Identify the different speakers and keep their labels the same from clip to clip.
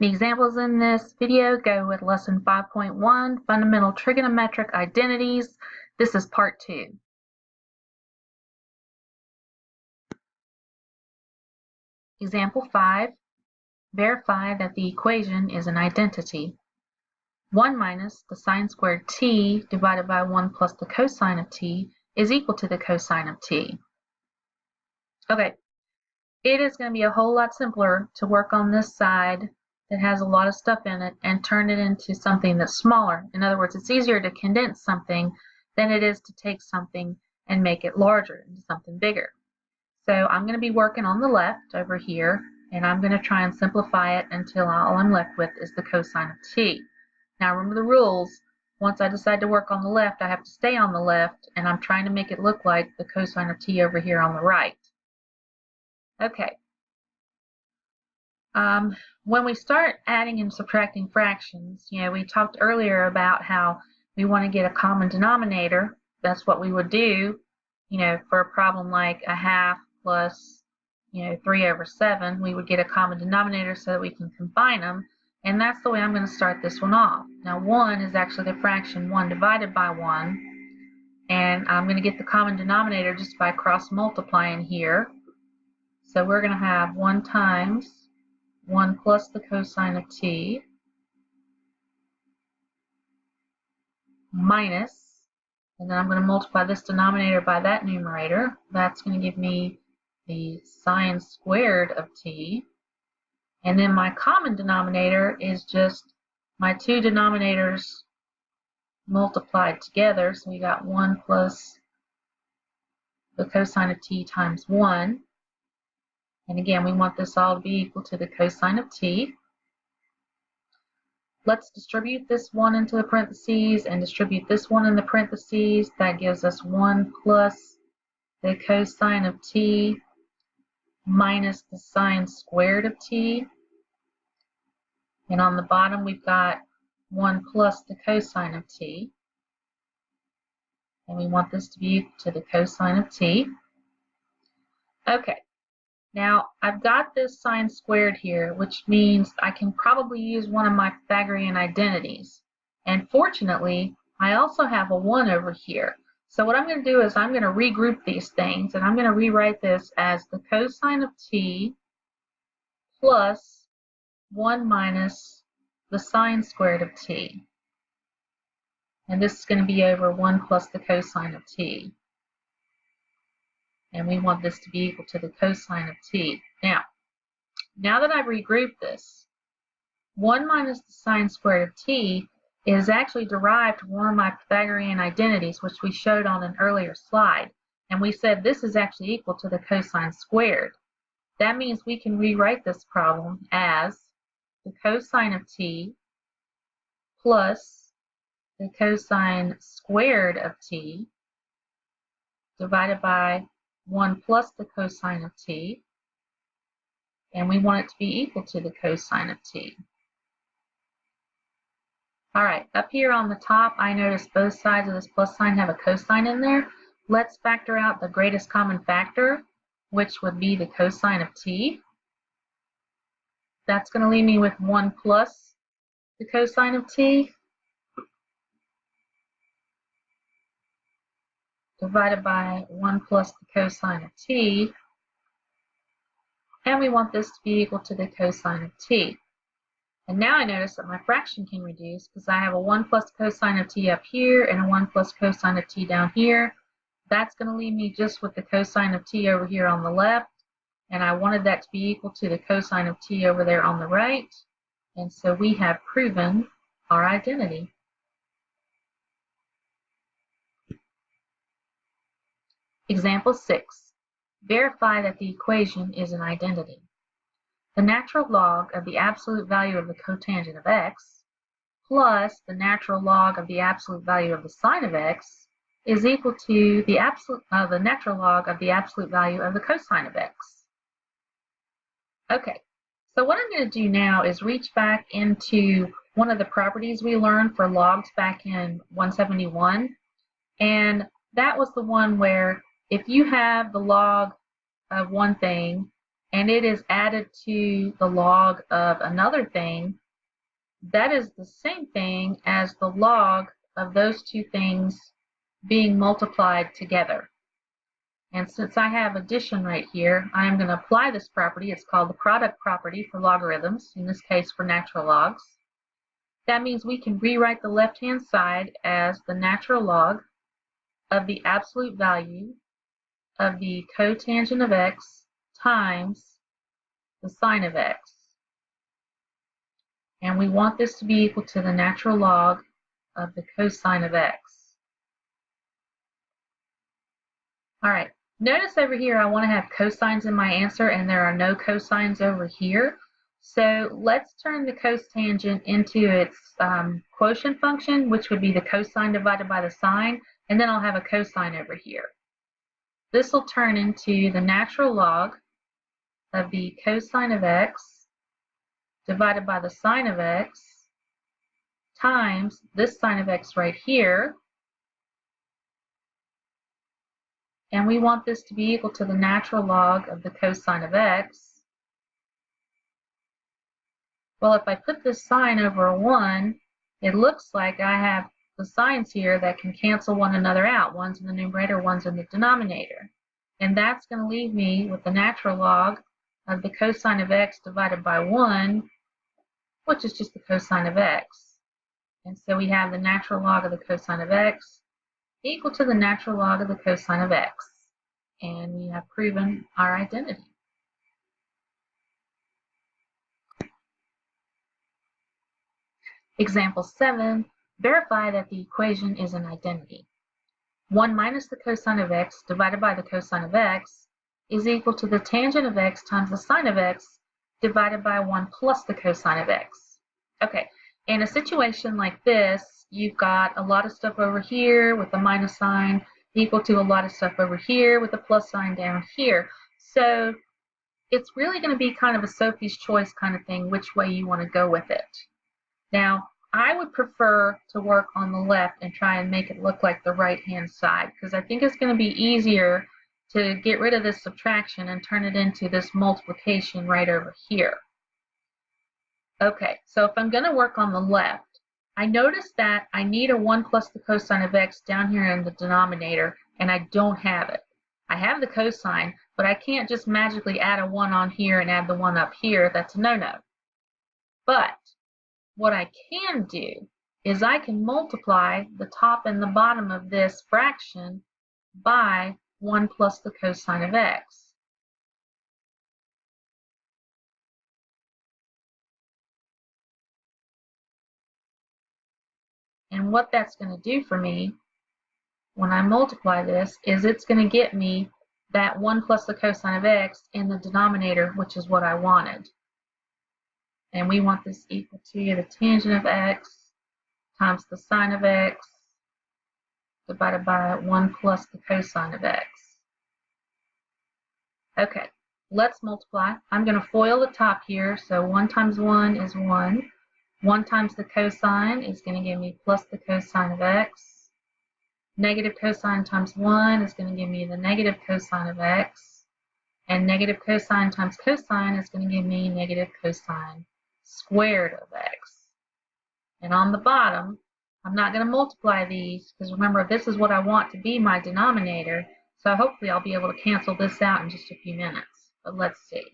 Speaker 1: The examples in this video go with Lesson 5.1, Fundamental Trigonometric Identities. This is Part 2. Example 5, verify that the equation is an identity. 1 minus the sine squared t divided by 1 plus the cosine of t is equal to the cosine of t. Okay, it is going to be a whole lot simpler to work on this side that has a lot of stuff in it and turn it into something that's smaller. In other words, it's easier to condense something than it is to take something and make it larger into something bigger. So I'm going to be working on the left over here, and I'm going to try and simplify it until all I'm left with is the cosine of t. Now remember the rules. Once I decide to work on the left, I have to stay on the left, and I'm trying to make it look like the cosine of t over here on the right. Okay. When we start adding and subtracting fractions, we talked earlier about how we want to get a common denominator. That's what we would do, for a problem like a half plus, 3/7. We would get a common denominator so that we can combine them, and that's the way I'm going to start this one off. Now 1 is actually the fraction 1 divided by 1, and I'm going to get the common denominator just by cross multiplying here. So we're going to have 1 times 1 plus the cosine of t minus, and then I'm going to multiply this denominator by that numerator. That's going to give me the sine squared of t. And then my common denominator is just my two denominators multiplied together. So we got 1 plus the cosine of t times 1. And again, we want this all to be equal to the cosine of t. Let's distribute this 1 into the parentheses and distribute this 1 in the parentheses. That gives us 1 plus the cosine of t minus the sine squared of t. And on the bottom, we've got 1 plus the cosine of t. And we want this to be equal to the cosine of t. Okay. Now, I've got this sine squared here, which means I can probably use one of my Pythagorean identities. And fortunately, I also have a 1 over here. So what I'm going to do is I'm going to regroup these things, and I'm going to rewrite this as the cosine of t plus 1 minus the sine squared of t. And this is going to be over 1 plus the cosine of t. And we want this to be equal to the cosine of t. Now that I've regrouped this, 1 minus the sine squared of t is actually derived from one of my Pythagorean identities, which we showed on an earlier slide. And we said this is actually equal to the cosine squared. That means we can rewrite this problem as the cosine of t plus the cosine squared of t divided by 1 plus the cosine of t, and we want it to be equal to the cosine of t. All right, up here on the top, I notice both sides of this plus sign have a cosine in there. Let's factor out the greatest common factor, which would be the cosine of t. That's going to leave me with 1 plus the cosine of t divided by 1 plus the cosine of t, and we want this to be equal to the cosine of t. And now I notice that my fraction can reduce because I have a 1 plus cosine of t up here and a 1 plus cosine of t down here. That's going to leave me just with the cosine of t over here on the left, and I wanted that to be equal to the cosine of t over there on the right, and so we have proven our identity. Example 6. Verify that the equation is an identity. The natural log of the absolute value of the cotangent of x plus the natural log of the absolute value of the sine of x is equal to the natural log of the absolute value of the cosine of x. Okay, so what I'm going to do now is reach back into one of the properties we learned for logs back in 171, and that was the one where if you have the log of one thing and it is added to the log of another thing, that is the same thing as the log of those two things being multiplied together. And since I have addition right here, I'm going to apply this property. It's called the product property for logarithms, in this case for natural logs. That means we can rewrite the left-hand side as the natural log of the absolute value of the cotangent of x times the sine of x. And we want this to be equal to the natural log of the cosine of x. All right, notice over here I want to have cosines in my answer, and there are no cosines over here. So let's turn the cotangent into its quotient function, which would be the cosine divided by the sine, and then I'll have a cosine over here. This will turn into the natural log of the cosine of x divided by the sine of x times this sine of x right here. And we want this to be equal to the natural log of the cosine of x. Well, if I put this sine over a 1, it looks like I have the signs here that can cancel one another out. One's in the numerator, one's in the denominator. And that's going to leave me with the natural log of the cosine of x divided by 1, which is just the cosine of x. And so we have the natural log of the cosine of x equal to the natural log of the cosine of x. And we have proven our identity. Example 7, verify that the equation is an identity. 1 minus the cosine of x divided by the cosine of x is equal to the tangent of x times the sine of x divided by 1 plus the cosine of x. Okay, in a situation like this, you've got a lot of stuff over here with the minus sign equal to a lot of stuff over here with the plus sign down here. So it's really going to be kind of a Sophie's choice kind of thing, which way you want to go with it. Now, I would prefer to work on the left and try and make it look like the right-hand side, because I think it's going to be easier to get rid of this subtraction and turn it into this multiplication right over here. Okay, so if I'm going to work on the left, I notice that I need a 1 plus the cosine of x down here in the denominator, and I don't have it. I have the cosine, but I can't just magically add a 1 on here and add the 1 up here. That's a no-no. But what I can do is I can multiply the top and the bottom of this fraction by 1 plus the cosine of x. And what that's going to do for me when I multiply this is it's going to get me that 1 plus the cosine of x in the denominator, which is what I wanted. And we want this equal to the tangent of x times the sine of x divided by 1 plus the cosine of x. Okay, let's multiply. I'm going to FOIL the top here, so 1 times 1 is 1. 1 times the cosine is going to give me plus the cosine of x. Negative cosine times 1 is going to give me the negative cosine of x. And negative cosine times cosine is going to give me negative cosine squared of x. And on the bottom, I'm not going to multiply these, because remember, this is what I want to be my denominator. So hopefully I'll be able to cancel this out in just a few minutes. But let's see.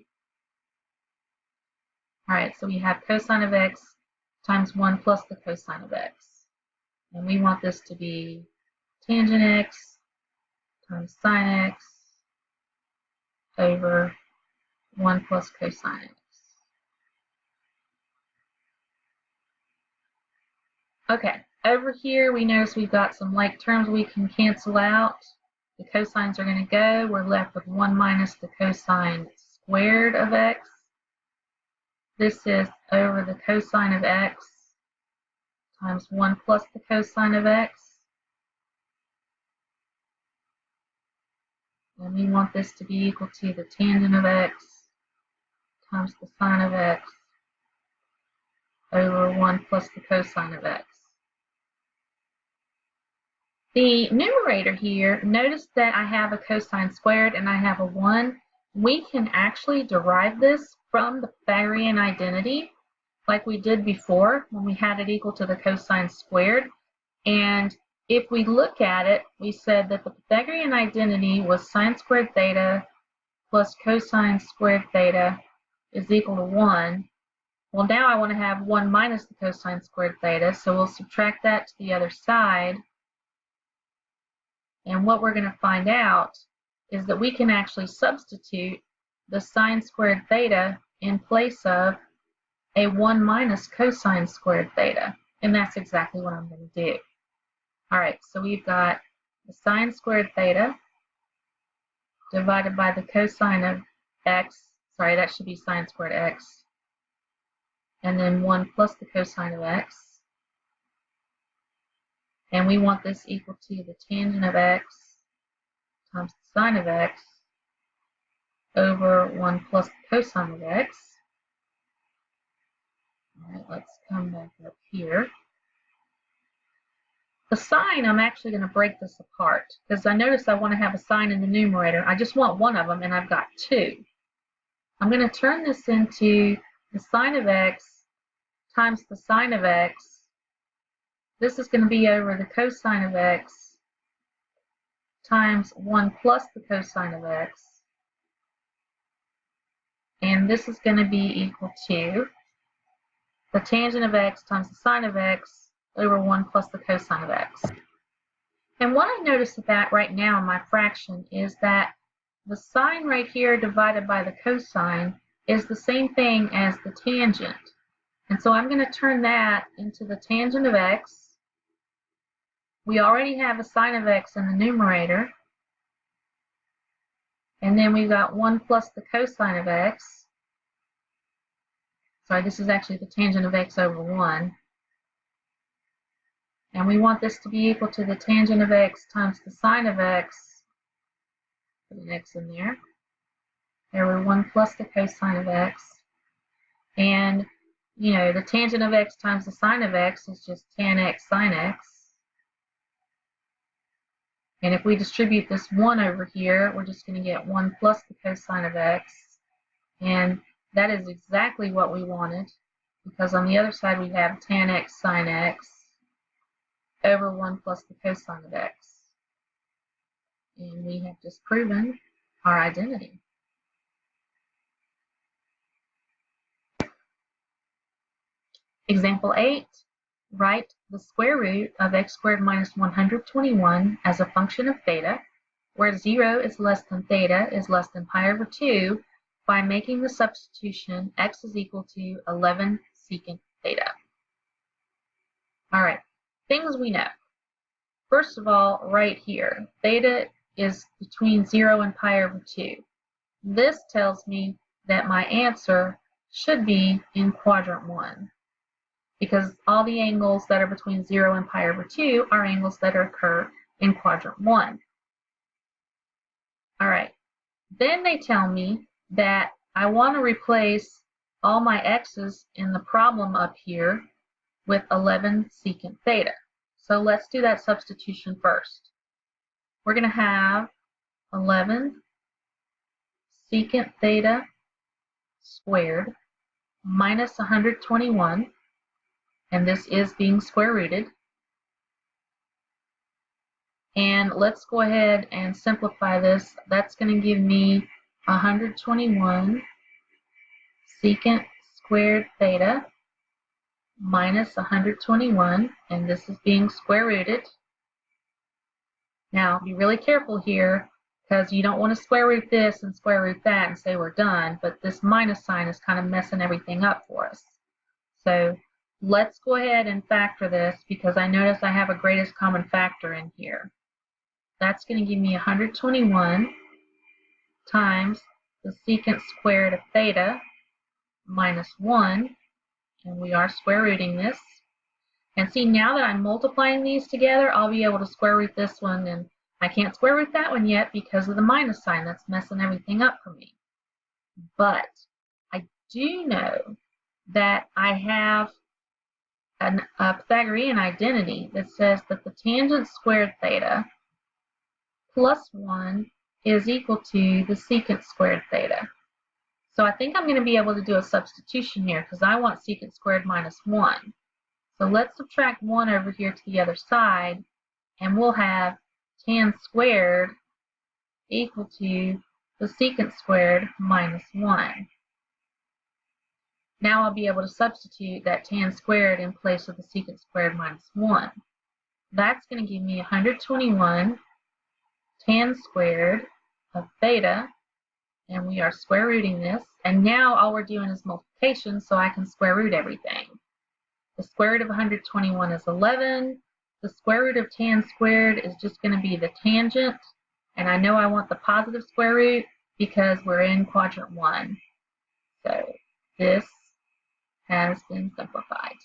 Speaker 1: All right, so we have cosine of x times 1 plus the cosine of x. And we want this to be tangent x times sine x over 1 plus cosine x. Okay, over here we notice we've got some like terms we can cancel out. The cosines are going to go. We're left with 1 minus the cosine squared of x. This is over the cosine of x times 1 plus the cosine of x. And we want this to be equal to the tangent of x times the sine of x over 1 plus the cosine of x. The numerator here, notice that I have a cosine squared and I have a 1. we can actually derive this from the Pythagorean identity like we did before when we had it equal to the cosine squared. And if we look at it, we said that the Pythagorean identity was sine squared theta plus cosine squared theta is equal to 1. Well, now I want to have 1 minus the cosine squared theta, so we'll subtract that to the other side. And what we're going to find out is that we can actually substitute the sine squared theta in place of a 1 minus cosine squared theta. And that's exactly what I'm going to do. All right, so we've got the sine squared theta divided by the cosine of x. Sorry, that should be sine squared x. And then 1 plus the cosine of x. And we want this equal to the tangent of x times the sine of x over 1 plus the cosine of x. All right, let's come back up here. The sign, I'm actually going to break this apart because I notice I want to have a sign in the numerator. I just want one of them, and I've got 2. I'm going to turn this into the sine of x times the sine of x. This is going to be over the cosine of x times 1 plus the cosine of x. And this is going to be equal to the tangent of x times the sine of x over 1 plus the cosine of x. And what I notice about right now in my fraction is that the sine right here divided by the cosine is the same thing as the tangent. And so I'm going to turn that into the tangent of x. We already have a sine of x in the numerator. And then we've got 1 plus the cosine of x. Sorry, this is actually the tangent of x over 1. And we want this to be equal to the tangent of x times the sine of x. Put an x in there. There we're 1 plus the cosine of x. And, you know, the tangent of x times the sine of x is just tan x sine x. And if we distribute this 1 over here, we're just going to get 1 plus the cosine of x. And that is exactly what we wanted, because on the other side we have tan x sine x over 1 plus the cosine of x. And we have just proven our identity. Example 8, write the square root of x squared minus 121 as a function of theta, where 0 is less than theta is less than pi over 2, by making the substitution x is equal to 11 secant theta. All right, things we know. First of all, right here, theta is between 0 and pi over 2. This tells me that my answer should be in quadrant 1, because all the angles that are between 0 and pi over 2 are angles that occur in quadrant 1. All right, then they tell me that I want to replace all my x's in the problem up here with 11 secant theta. So let's do that substitution first. We're going to have 11 secant theta squared minus 121, and this is being square rooted. And let's go ahead and simplify this. That's going to give me 121 secant squared theta minus 121, and this is being square rooted. Now, be really careful here, because you don't want to square root this and square root that and say we're done, but this minus sign is kind of messing everything up for us. So let's go ahead and factor this, because I notice I have a greatest common factor in here. That's going to give me 121 times the secant squared of theta minus 1, and we are square rooting this. And see, now that I'm multiplying these together, I'll be able to square root this one, and I can't square root that one yet because of the minus sign. That's messing everything up for me. But I do know that I have a Pythagorean identity that says that the tangent squared theta plus 1 is equal to the secant squared theta. So I think I'm going to be able to do a substitution here because I want secant squared minus 1. So let's subtract 1 over here to the other side, and we'll have tan squared equal to the secant squared minus 1. Now I'll be able to substitute that tan squared in place of the secant squared minus 1. That's going to give me 121 tan squared of theta, and we are square rooting this. And now all we're doing is multiplication, so I can square root everything. The square root of 121 is 11. The square root of tan squared is just going to be the tangent, and I know I want the positive square root because we're in quadrant 1. So this has been simplified.